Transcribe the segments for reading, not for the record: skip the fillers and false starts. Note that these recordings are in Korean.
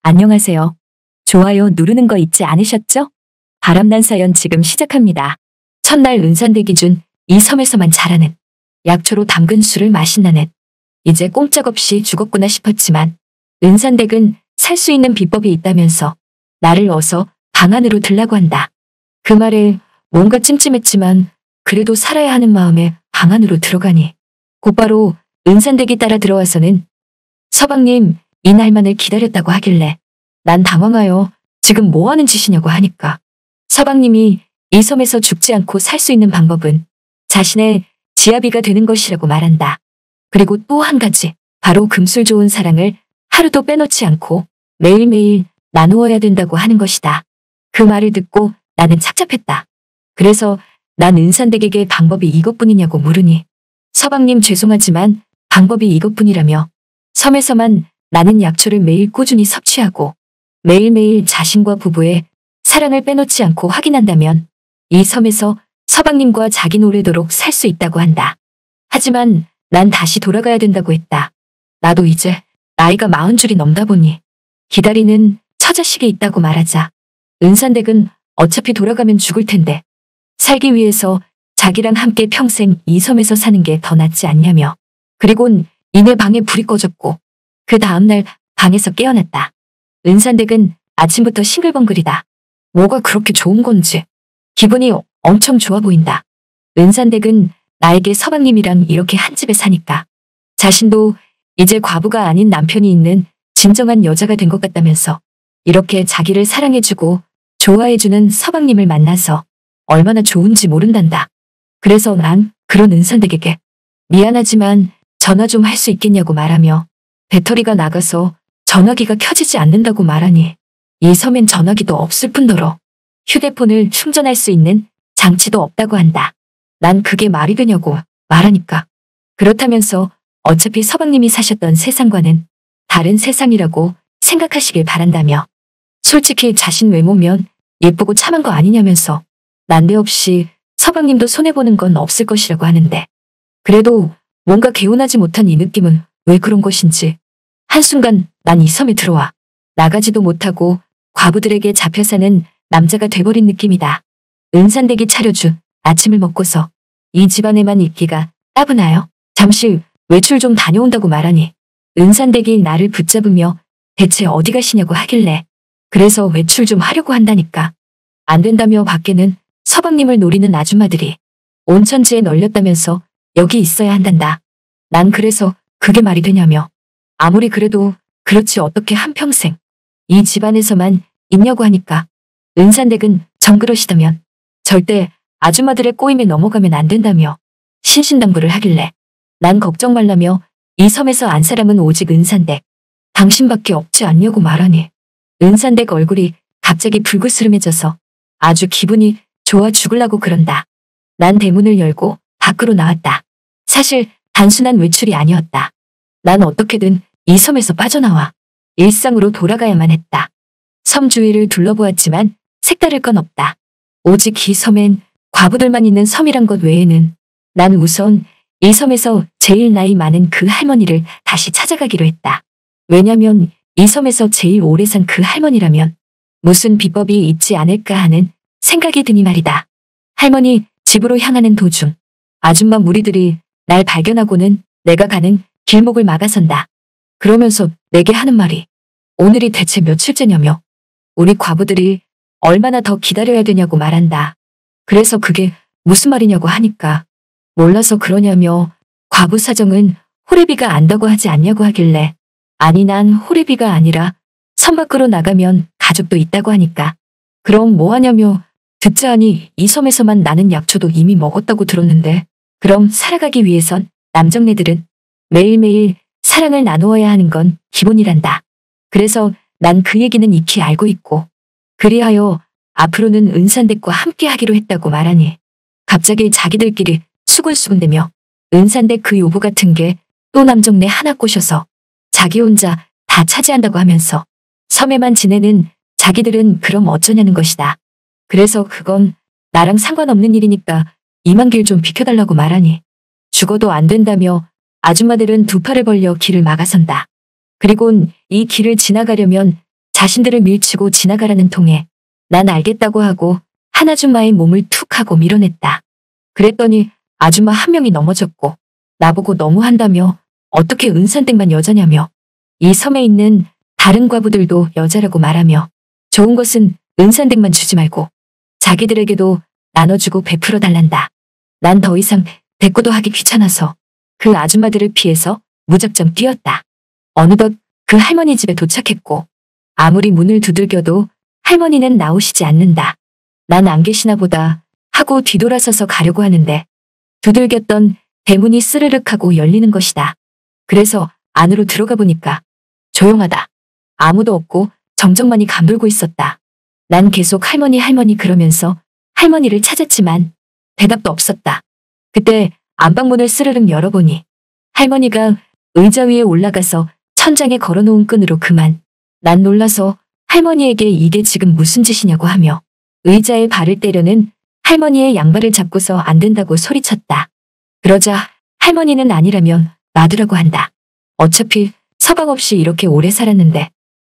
안녕하세요. 좋아요 누르는 거 잊지 않으셨죠? 바람난 사연 지금 시작합니다. 첫날 은산대 기준 이 섬에서만 자라는 약초로 담근 술을 마신다는 이제 꼼짝없이 죽었구나 싶었지만 은산댁은 살 수 있는 비법이 있다면서 나를 어서 방 안으로 들라고 한다. 그 말에 뭔가 찜찜했지만 그래도 살아야 하는 마음에 방 안으로 들어가니 곧바로 은산댁이 따라 들어와서는 서방님 이날만을 기다렸다고 하길래 난 당황하여 지금 뭐 하는 짓이냐고 하니까 서방님이 이 섬에서 죽지 않고 살 수 있는 방법은 자신의 지아비가 되는 것이라고 말한다. 그리고 또 한 가지 바로 금술 좋은 사랑을 하루도 빼놓지 않고 매일매일 나누어야 된다고 하는 것이다. 그 말을 듣고 나는 착잡했다. 그래서 난 은산댁에게 방법이 이것뿐이냐고 물으니 서방님 죄송하지만 방법이 이것뿐이라며 섬에서만 나는 약초를 매일 꾸준히 섭취하고 매일매일 자신과 부부의 사랑을 빼놓지 않고 확인한다면 이 섬에서 서방님과 자긴 오래도록 살 수 있다고 한다. 하지만 난 다시 돌아가야 된다고 했다. 나도 이제 나이가 40줄이 넘다 보니 기다리는 처자식이 있다고 말하자 은산댁은 어차피 돌아가면 죽을 텐데 살기 위해서 자기랑 함께 평생 이 섬에서 사는 게 더 낫지 않냐며 그리곤 이내 방에 불이 꺼졌고 그 다음날 방에서 깨어났다. 은산댁은 아침부터 싱글벙글이다. 뭐가 그렇게 좋은 건지 기분이 엄청 좋아 보인다. 은산댁은 나에게 서방님이랑 이렇게 한 집에 사니까 자신도 이제 과부가 아닌 남편이 있는 진정한 여자가 된 것 같다면서 이렇게 자기를 사랑해주고 좋아해주는 서방님을 만나서 얼마나 좋은지 모른단다. 그래서 난 그런 은산댁에게 미안하지만 전화 좀 할 수 있겠냐고 말하며 배터리가 나가서 전화기가 켜지지 않는다고 말하니 이 섬엔 전화기도 없을 뿐더러 휴대폰을 충전할 수 있는 장치도 없다고 한다. 난 그게 말이 되냐고 말하니까 그렇다면서 어차피 서방님이 사셨던 세상과는 다른 세상이라고 생각하시길 바란다며 솔직히 자신 외모면 예쁘고 참한 거 아니냐면서 난데없이 서방님도 손해보는 건 없을 것이라고 하는데 그래도 뭔가 개운하지 못한 이 느낌은 왜 그런 것인지 한순간 난 이 섬에 들어와 나가지도 못하고 과부들에게 잡혀 사는 남자가 돼버린 느낌이다. 은산댁이 차려준 아침을 먹고서 이 집안에만 있기가 따분하여 잠시 외출 좀 다녀온다고 말하니 은산댁이 나를 붙잡으며 대체 어디 가시냐고 하길래 그래서 외출 좀 하려고 한다니까 안 된다며 밖에는 서방님을 노리는 아줌마들이 온 천지에 널렸다면서 여기 있어야 한단다. 난 그래서 그게 말이 되냐며 아무리 그래도 그렇지 어떻게 한평생 이 집안에서만 있냐고 하니까 은산댁은 정그러시다면 절대 아줌마들의 꼬임에 넘어가면 안 된다며 신신당부를 하길래 난 걱정 말라며 이 섬에서 안 사람은 오직 은산댁 당신밖에 없지 않냐고 말하니 은산댁 얼굴이 갑자기 불그스름해져서 아주 기분이 좋아 죽으려고 그런다. 난 대문을 열고 밖으로 나왔다. 사실 단순한 외출이 아니었다. 난 어떻게든 이 섬에서 빠져나와 일상으로 돌아가야만 했다. 섬 주위를 둘러보았지만 색다를 건 없다. 오직 이 섬엔 과부들만 있는 섬이란 것 외에는 난 우선 이 섬에서 제일 나이 많은 그 할머니를 다시 찾아가기로 했다. 왜냐면 이 섬에서 제일 오래 산 그 할머니라면 무슨 비법이 있지 않을까 하는 생각이 드니 말이다. 할머니 집으로 향하는 도중 아줌마 무리들이 날 발견하고는 내가 가는 길목을 막아선다. 그러면서 내게 하는 말이 오늘이 대체 며칠째냐며 우리 과부들이 얼마나 더 기다려야 되냐고 말한다. 그래서 그게 무슨 말이냐고 하니까 몰라서 그러냐며 과부 사정은 호래비가 안다고 하지 않냐고 하길래 아니 난 호래비가 아니라 섬 밖으로 나가면 가족도 있다고 하니까 그럼 뭐 하냐며 듣자 하니 이 섬에서만 나는 약초도 이미 먹었다고 들었는데 그럼 살아가기 위해선 남정네들은 매일매일 사랑을 나누어야 하는 건 기본이란다. 그래서 난 그 얘기는 익히 알고 있고 그리하여 앞으로는 은산댁과 함께 하기로 했다고 말하니 갑자기 자기들끼리 수군수군대며 은산댁 그 요부 같은 게 또 남정네 하나 꼬셔서 자기 혼자 다 차지한다고 하면서 섬에만 지내는 자기들은 그럼 어쩌냐는 것이다. 그래서 그건 나랑 상관없는 일이니까 이만 길 좀 비켜달라고 말하니 죽어도 안 된다며 아줌마들은 두 팔을 벌려 길을 막아선다. 그리곤 이 길을 지나가려면 자신들을 밀치고 지나가라는 통에 난 알겠다고 하고 한 아줌마의 몸을 툭 하고 밀어냈다. 그랬더니 아줌마 한 명이 넘어졌고 나보고 너무한다며 어떻게 은산댁만 여자냐며 이 섬에 있는 다른 과부들도 여자라고 말하며 좋은 것은 은산댁만 주지 말고 자기들에게도 나눠주고 베풀어 달란다. 난 더 이상 대꾸도 하기 귀찮아서 그 아줌마들을 피해서 무작정 뛰었다. 어느덧 그 할머니 집에 도착했고 아무리 문을 두들겨도 할머니는 나오시지 않는다. 난 안 계시나 보다 하고 뒤돌아서서 가려고 하는데 두들겼던 대문이 스르륵 하고 열리는 것이다. 그래서 안으로 들어가 보니까 조용하다. 아무도 없고 정적만이 감돌고 있었다. 난 계속 할머니 할머니 그러면서 할머니를 찾았지만 대답도 없었다. 그때 안방문을 스르륵 열어보니 할머니가 의자 위에 올라가서 천장에 걸어놓은 끈으로 그만. 난 놀라서 할머니에게 이게 지금 무슨 짓이냐고 하며 의자에 발을 때려는 할머니의 양발을 잡고서 안 된다고 소리쳤다. 그러자 할머니는 아니라면 놔두라고 한다. 어차피 서방 없이 이렇게 오래 살았는데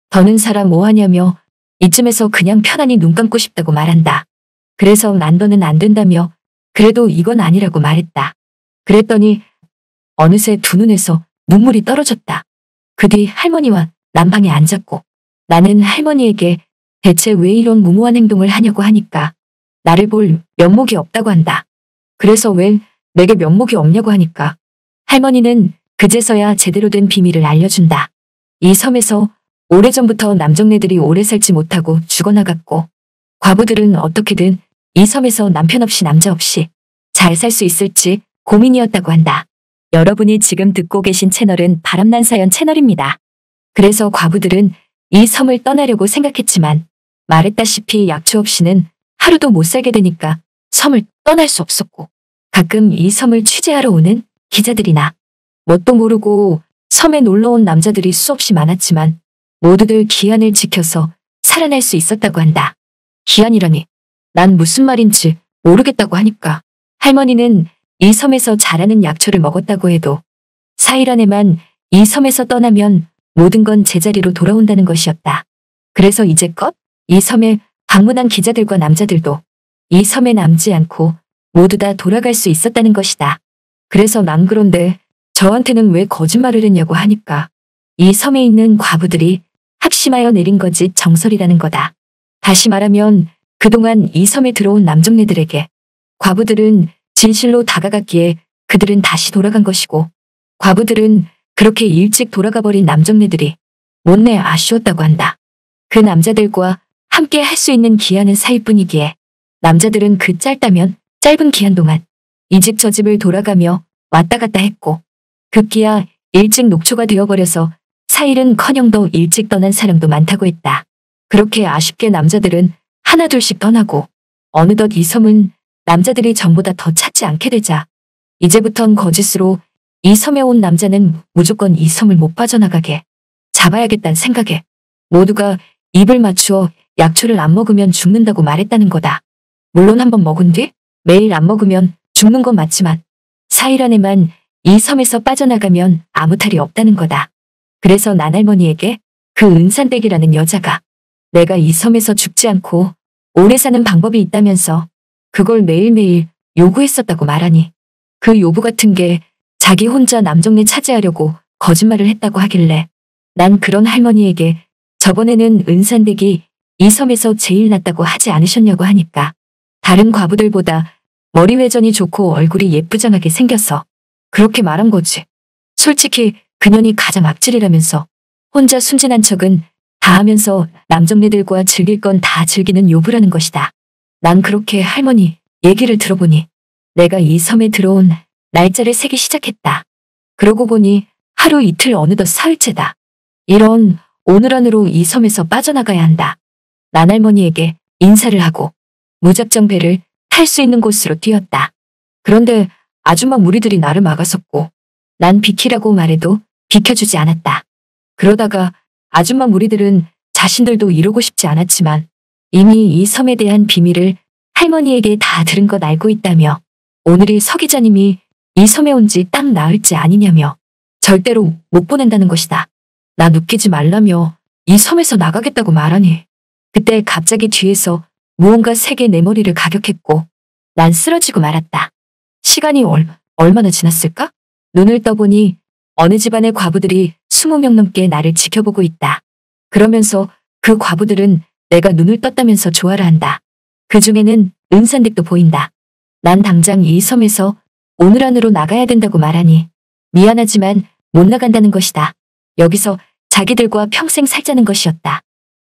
더는 살아 뭐하냐며 이쯤에서 그냥 편안히 눈 감고 싶다고 말한다. 그래서 난 더는 안 된다며 그래도 이건 아니라고 말했다. 그랬더니 어느새 두 눈에서 눈물이 떨어졌다. 그 뒤 할머니와 난방에 앉았고 나는 할머니에게 대체 왜 이런 무모한 행동을 하냐고 하니까 나를 볼 면목이 없다고 한다. 그래서 왜 내게 면목이 없냐고 하니까 할머니는 그제서야 제대로 된 비밀을 알려준다. 이 섬에서 오래전부터 남정네들이 오래 살지 못하고 죽어나갔고 과부들은 어떻게든 이 섬에서 남편 없이 남자 없이 잘 살 수 있을지 고민이었다고 한다. 여러분이 지금 듣고 계신 채널은 바람난 사연 채널입니다. 그래서 과부들은 이 섬을 떠나려고 생각했지만 말했다시피 약초 없이는 하루도 못 살게 되니까 섬을 떠날 수 없었고 가끔 이 섬을 취재하러 오는 기자들이나 뭣도 모르고 섬에 놀러온 남자들이 수없이 많았지만 모두들 기한을 지켜서 살아날 수 있었다고 한다. 기한이라니 난 무슨 말인지 모르겠다고 하니까 할머니는 이 섬에서 자라는 약초를 먹었다고 해도 4일 안에만 이 섬에서 떠나면 모든 건 제자리로 돌아온다는 것이었다. 그래서 이제껏 이 섬에 방문한 기자들과 남자들도 이 섬에 남지 않고 모두 다 돌아갈 수 있었다는 것이다. 그래서 난 그런데 저한테는 왜 거짓말을 했냐고 하니까 이 섬에 있는 과부들이 합심하여 내린 거짓 정설이라는 거다. 다시 말하면 그동안 이 섬에 들어온 남정네들에게 과부들은 진실로 다가갔기에 그들은 다시 돌아간 것이고 과부들은 그렇게 일찍 돌아가 버린 남정네들이 못내 아쉬웠다고 한다. 그 남자들과 함께 할 수 있는 기한은 4일 뿐이기에 남자들은 그 짧다면 짧은 기한 동안 이 집 저 집을 돌아가며 왔다 갔다 했고 급기야 일찍 녹초가 되어버려서 4일은커녕 더 일찍 떠난 사람도 많다고 했다. 그렇게 아쉽게 남자들은 하나둘씩 떠나고 어느덧 이 섬은 남자들이 전보다 더 찾지 않게 되자 이제부턴 거짓으로 이 섬에 온 남자는 무조건 이 섬을 못 빠져나가게 잡아야겠다는 생각에 모두가 입을 맞추어 약초를 안 먹으면 죽는다고 말했다는 거다. 물론 한번 먹은 뒤 매일 안 먹으면 죽는 건 맞지만 4일 안에만 이 섬에서 빠져나가면 아무 탈이 없다는 거다. 그래서 난 할머니에게 그 은산댁이라는 여자가 내가 이 섬에서 죽지 않고 오래 사는 방법이 있다면서 그걸 매일매일 요구했었다고 말하니 그 요구 같은 게 자기 혼자 남정네 차지하려고 거짓말을 했다고 하길래 난 그런 할머니에게 저번에는 은산댁이 이 섬에서 제일 낫다고 하지 않으셨냐고 하니까 다른 과부들보다 머리 회전이 좋고 얼굴이 예쁘장하게 생겨서 그렇게 말한 거지. 솔직히 그년이 가장 악질이라면서 혼자 순진한 척은 다 하면서 남정네들과 즐길 건 다 즐기는 요부라는 것이다. 난 그렇게 할머니 얘기를 들어보니 내가 이 섬에 들어온 날짜를 세기 시작했다. 그러고 보니 하루 이틀 어느덧 사흘째다. 이런 오늘 안으로 이 섬에서 빠져나가야 한다. 난 할머니에게 인사를 하고 무작정 배를 탈 수 있는 곳으로 뛰었다. 그런데 아줌마 무리들이 나를 막았었고 난 비키라고 말해도 비켜주지 않았다. 그러다가 아줌마 무리들은 자신들도 이러고 싶지 않았지만 이미 이 섬에 대한 비밀을 할머니에게 다 들은 것 알고 있다며 오늘이 서 기자님이 이 섬에 온 지 딱 나흘째 아니냐며 절대로 못 보낸다는 것이다. 나 웃기지 말라며 이 섬에서 나가겠다고 말하니 그때 갑자기 뒤에서 무언가 세게 내 머리를 가격했고 난 쓰러지고 말았다. 시간이 얼마나 지났을까? 눈을 떠보니 어느 집안의 과부들이 20명 넘게 나를 지켜보고 있다. 그러면서 그 과부들은 내가 눈을 떴다면서 좋아를 한다. 그 중에는 은산댁도 보인다. 난 당장 이 섬에서 오늘 안으로 나가야 된다고 말하니 미안하지만 못 나간다는 것이다. 여기서 자기들과 평생 살자는 것이었다.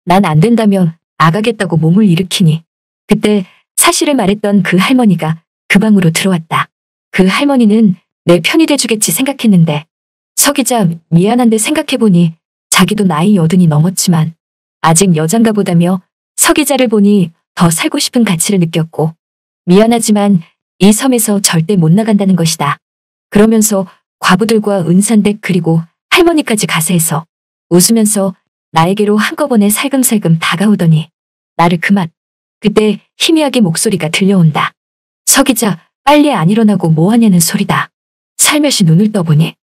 난 안 된다며 나가겠다고 몸을 일으키니 그때 사실을 말했던 그 할머니가 그 방으로 들어왔다. 그 할머니는 내 편이 돼주겠지 생각했는데 서기자 미안한데 생각해보니 자기도 나이 80이 넘었지만 아직 여잔가 보다며 서기자를 보니 더 살고 싶은 가치를 느꼈고 미안하지만 이 섬에서 절대 못 나간다는 것이다. 그러면서 과부들과 은산댁 그리고 할머니까지 가세해서 웃으면서 나에게로 한꺼번에 살금살금 다가오더니 나를 그만. 그때 희미하게 목소리가 들려온다. 서기자 빨리 안 일어나고 뭐하냐는 소리다. 살며시 눈을 떠보니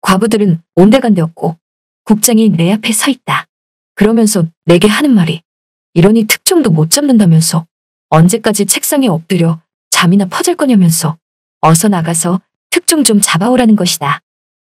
과부들은 온데간데 없고 국장이 내 앞에 서 있다. 그러면서 내게 하는 말이 이러니 특종도 못 잡는다면서 언제까지 책상에 엎드려 잠이나 퍼질 거냐면서 어서 나가서 특종 좀 잡아오라는 것이다.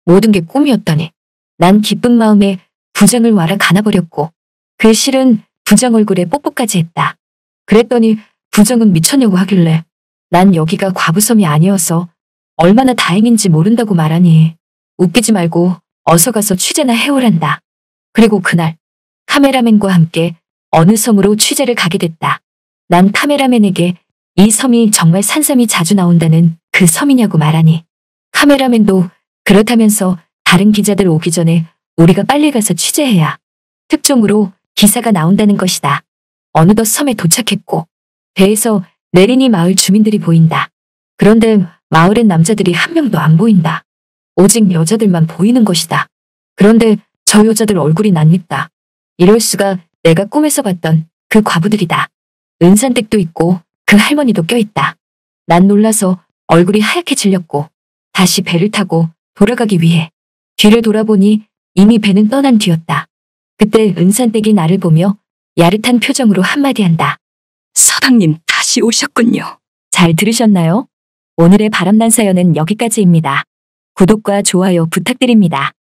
모든 게 꿈이었더니 난 기쁜 마음에 부장을 와라 가나버렸고 그 실은 부장 얼굴에 뽀뽀까지 했다. 그랬더니 부장은 미쳤냐고 하길래 난 여기가 과부섬이 아니어서 얼마나 다행인지 모른다고 말하니 웃기지 말고 어서 가서 취재나 해오란다. 그리고 그날 카메라맨과 함께 어느 섬으로 취재를 가게 됐다. 난 카메라맨에게 이 섬이 정말 산삼이 자주 나온다는 그 섬이냐고 말하니 카메라맨도 그렇다면서 다른 기자들 오기 전에 우리가 빨리 가서 취재해야 특종으로 기사가 나온다는 것이다. 어느덧 섬에 도착했고 배에서 내리니 마을 주민들이 보인다. 그런데 마을엔 남자들이 한 명도 안 보인다. 오직 여자들만 보이는 것이다. 그런데 저 여자들 얼굴이 낯익다. 이럴 수가 내가 꿈에서 봤던 그 과부들이다. 은산댁도 있고 그 할머니도 껴있다. 난 놀라서 얼굴이 하얗게 질렸고 다시 배를 타고 돌아가기 위해 뒤를 돌아보니 이미 배는 떠난 뒤였다. 그때 은산댁이 나를 보며 야릇한 표정으로 한마디 한다. 서당님 다시 오셨군요. 잘 들으셨나요? 오늘의 바람난 사연은 여기까지입니다. 구독과 좋아요 부탁드립니다.